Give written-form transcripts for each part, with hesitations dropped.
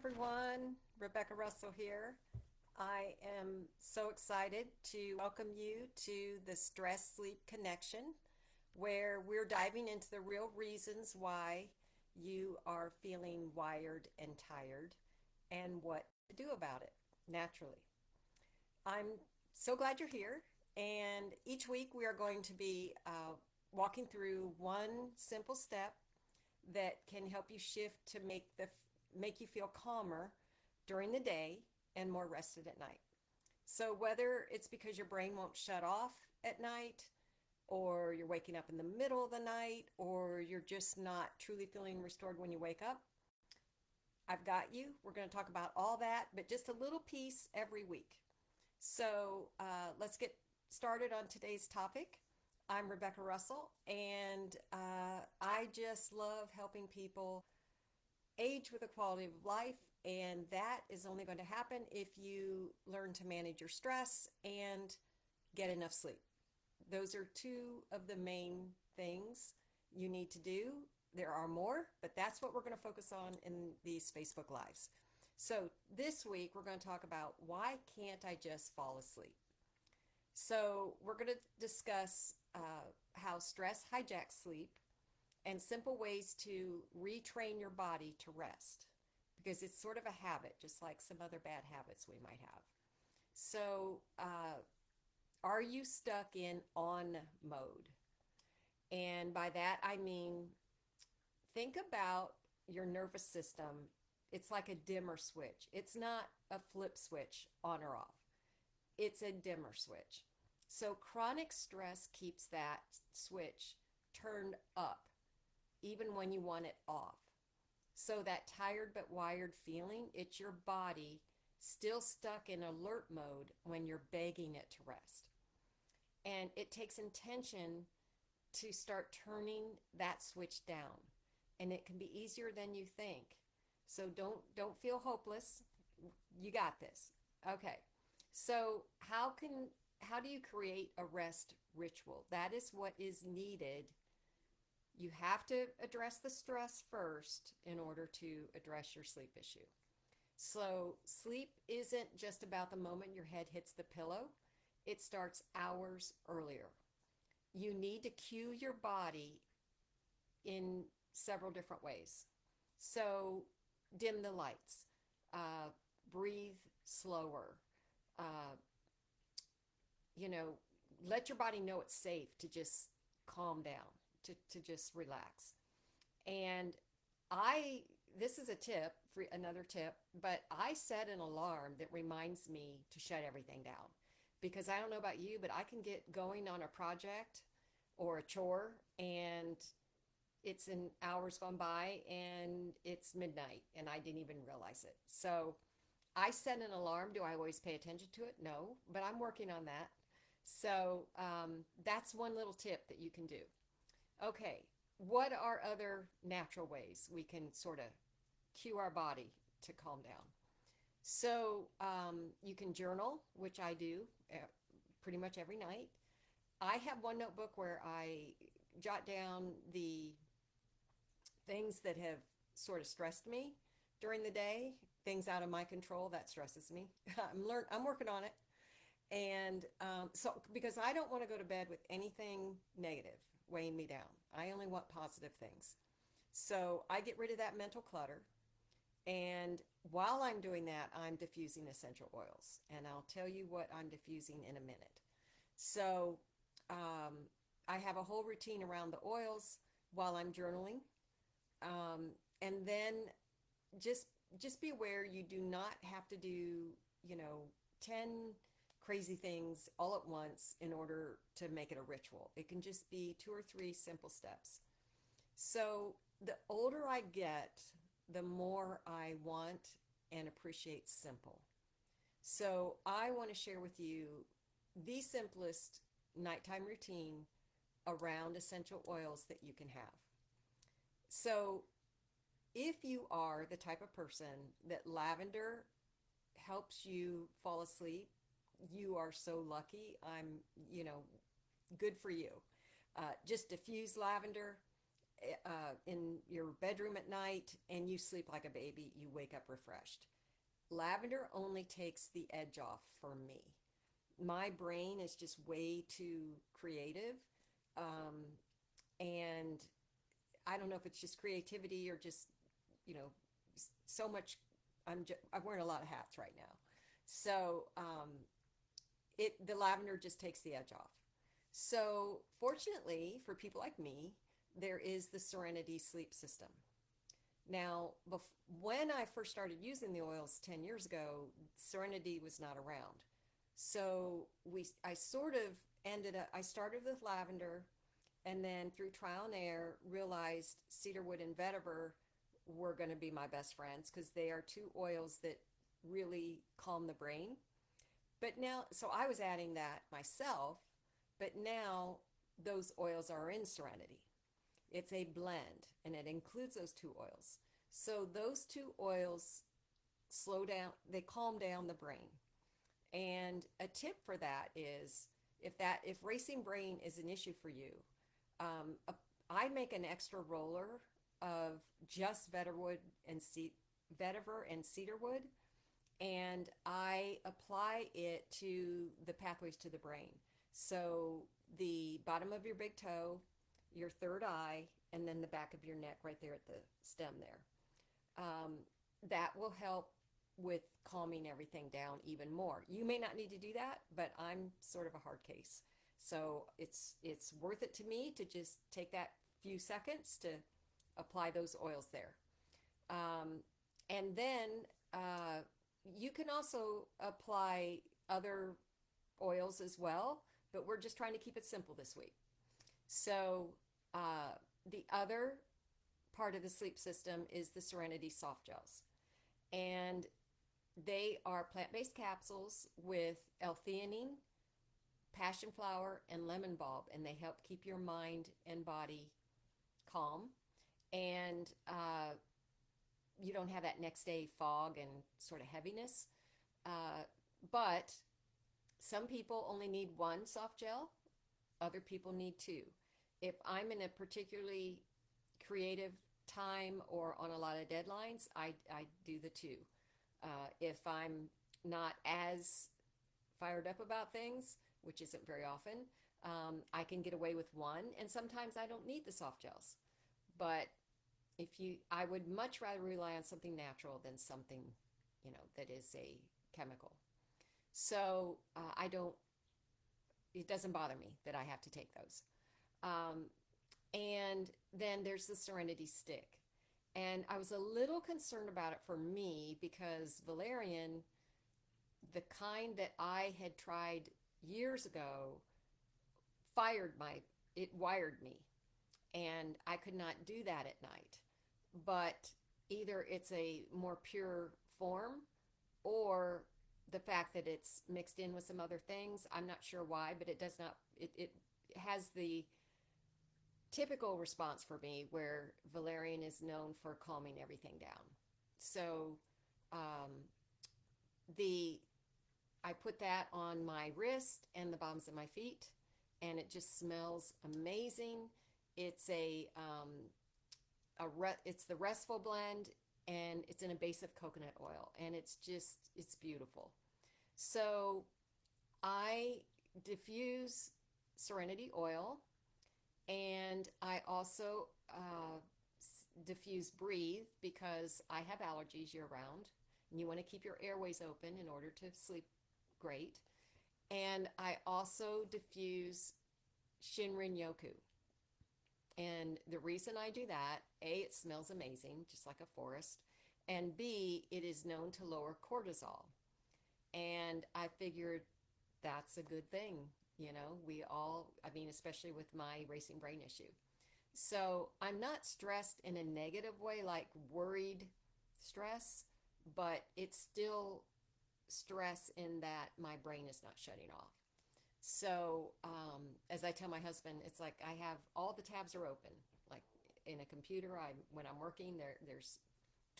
everyone. Rebecca Russell here. I am so excited to welcome you to the Stress Sleep Connection, where we're diving into the real reasons why you are feeling wired and tired and what to do about it naturally. I'm so glad you're here, and each week we are going to be walking through one simple step that can help you shift to make you feel calmer during the day and more rested at night. So whether it's because your brain won't shut off at night, or you're waking up in the middle of the night, or you're just not truly feeling restored when you wake up, I've got you. We're going to talk about all that, but just a little piece every week. So let's get started on today's topic. I'm Rebecca Russell, and I just love helping people age with a quality of life, and that is only going to happen if you learn to manage your stress and get enough sleep. Those are two of the main things you need to do. There are more, but that's what we're going to focus on in these Facebook Lives. So this week we're going to talk about why can't I just fall asleep? So we're going to discuss how stress hijacks sleep and simple ways to retrain your body to rest, because it's sort of a habit, just like some other bad habits we might have. So, are you stuck in on mode? And by that, I mean, think about your nervous system. It's like a dimmer switch. It's not a flip switch on or off, it's a dimmer switch. So, chronic stress keeps that switch turned up even when you want it off. So that tired but wired feeling, it's your body still stuck in alert mode when you're begging it to rest. And it takes intention to start turning that switch down. And it can be easier than you think. So don't feel hopeless. You got this. Okay. So how do you create a rest ritual? That is what is needed. You have to address the stress first in order to address your sleep issue. So, sleep isn't just about the moment your head hits the pillow, it starts hours earlier. You need to cue your body in several different ways. So, dim the lights, uh, breathe slower, uh, you know, let your body know it's safe to just calm down, to just relax. And I, this is a tip, for another tip, but I set an alarm that reminds me to shut everything down. Because I don't know about you, but I can get going on a project or a chore, and it's in hours gone by and it's midnight and I didn't even realize it. So I set an alarm. Do I always pay attention to it? No, but I'm working on that. So that's one little tip that you can do. Okay, what are other natural ways we can sort of cue our body to calm down? So you can journal, which I do pretty much every night. I have one notebook where I jot down the things that have sort of stressed me during the day, things out of my control that stresses me. I'm working on it. And so, because I don't want to go to bed with anything negative weighing me down, I only want positive things. So I get rid of that mental clutter. And while I'm doing that, I'm diffusing essential oils. And I'll tell you what I'm diffusing in a minute. So I have a whole routine around the oils while I'm journaling. And then just just be aware you do not have to do, you know, 10 crazy things all at once in order to make it a ritual. It can just be two or three simple steps. So the older I get, the more I want and appreciate simple. So I want to share with you the simplest nighttime routine around essential oils that you can have. So if you are the type of person that lavender helps you fall asleep, you are so lucky. Good for you. Just diffuse lavender. in your bedroom at night and you sleep like a baby, you wake up refreshed. Lavender only takes the edge off for me. My brain is just way too creative. Um, and I don't know if it's just creativity or just, you know, so much. I'm wearing a lot of hats right now. So the lavender just takes the edge off. So fortunately for people like me, there is the Serenity sleep system. Now, when I first started using the oils 10 years ago, Serenity was not around. So I sort of ended up, I started with lavender and then through trial and error realized cedarwood and vetiver were going to be my best friends because they are two oils that really calm the brain. But now, so I was adding that myself, but now those oils are in Serenity. It's a blend and it includes those two oils. So those two oils slow down, they calm down the brain. And a tip for that is if racing brain is an issue for you, um, a, I make an extra roller of just vetiver and cedarwood, and I apply it to the pathways to the brain. So the bottom of your big toe, your third eye, and then the back of your neck right there at the stem there. Um, that will help with calming everything down even more. You may not need to do that, but I'm sort of a hard case. So it's worth it to me to just take that few seconds to apply those oils there. Um, and then you can also apply other oils as well, but we're just trying to keep it simple this week. So the other part of the sleep system is the Serenity soft gels. And they are plant-based capsules with L-theanine, passion flower, and lemon bulb, and they help keep your mind and body calm. And you don't have that next day fog and sort of heaviness. But some people only need one soft gel, other people need two. If I'm in a particularly creative time or on a lot of deadlines, I do the two. If I'm not as fired up about things, which isn't very often, I can get away with one, and sometimes I don't need the soft gels. But I would much rather rely on something natural than something, that is a chemical. So I don't, it doesn't bother me that I have to take those. Um, and then there's the Serenity Stick. And I was a little concerned about it for me because valerian, the kind that I had tried years ago, fired it wired me. And I could not do that at night. But either it's a more pure form or the fact that it's mixed in with some other things. I'm not sure why, but it does not, it has the typical response for me where valerian is known for calming everything down. So um, the I put that on my wrist and the bottoms of my feet, and it just smells amazing. It's it's the restful blend, and it's an a base of coconut oil, and it's beautiful. So I diffuse Serenity oil, and I also diffuse Breathe because I have allergies year round, and you want to keep your airways open in order to sleep great. And I also diffuse Shinrin Yoku. And the reason I do that, A, it smells amazing, just like a forest, and B, it is known to lower cortisol. And I figured that's a good thing. We all, I mean, especially with my racing brain issue. So I'm not stressed in a negative way, like worried stress, but it's still stress in that my brain is not shutting off. So as I tell my husband, it's like I have all the tabs are open. Like in a computer, when I'm working, there's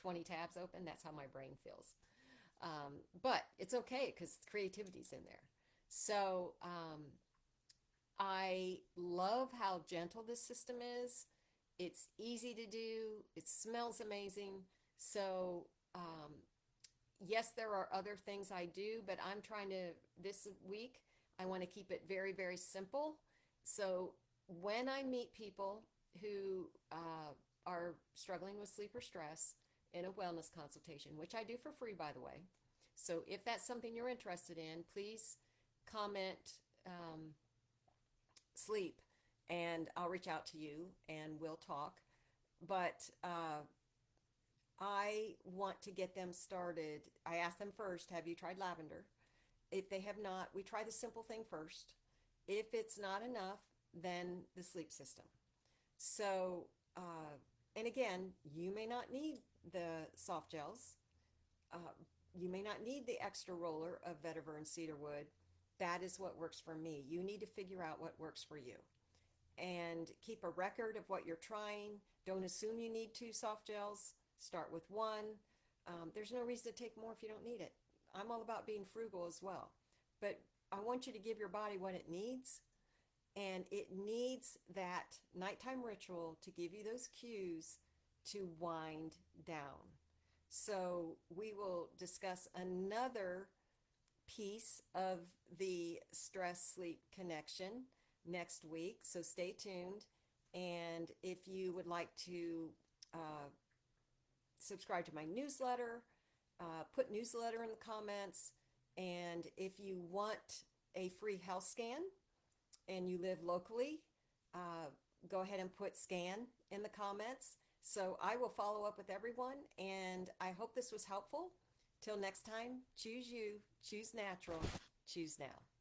20 tabs open. That's how my brain feels. But it's okay because creativity's in there. So I love how gentle this system is. It's easy to do. It smells amazing. So, yes, there are other things I do, but I'm trying to, this week, I want to keep it very, very simple. So, when I meet people who are struggling with sleep or stress in a wellness consultation, which I do for free, by the way. So, if that's something you're interested in, please comment sleep and I'll reach out to you and we'll talk. But I want to get them started. I ask them first, have you tried lavender? If they have not, we try the simple thing first. If it's not enough, then the sleep system. So, and again, you may not need the soft gels. Uh, you may not need the extra roller of vetiver and cedarwood. That is what works for me. You need to figure out what works for you and keep a record of what you're trying. Don't assume you need two soft gels. Start with one. There's no reason to take more if you don't need it. I'm all about being frugal as well. But I want you to give your body what it needs, and it needs that nighttime ritual to give you those cues to wind down. So we will discuss another piece of the stress sleep connection next week. So stay tuned. And if you would like to uh, subscribe to my newsletter, put newsletter in the comments. And if you want a free health scan and you live locally, go ahead and put scan in the comments. So I will follow up with everyone, and I hope this was helpful. Till next time, choose you, choose natural, choose now.